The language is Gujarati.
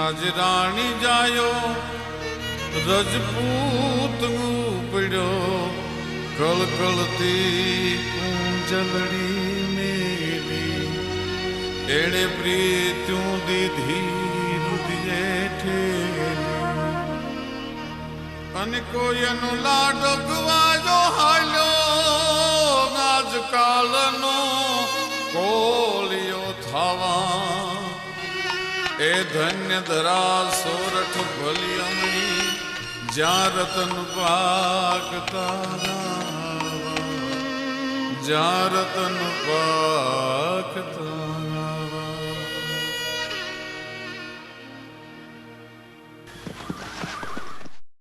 આજ રાણી જાયો રજપૂત ઉપડ્યો કળકળતી કુંજલડી મેલી એણે પ્રીત્યું દીધી રુદિયે ઠેલી અને કોઈનો લાડો ગવાજો હાલ્યો આજકાલનો કોલિયો થવા એ ધન્ય ધરા સોરઠ ભલિયમણી જ્યાં રતન પાકતા જ્યાં રતન પાકતા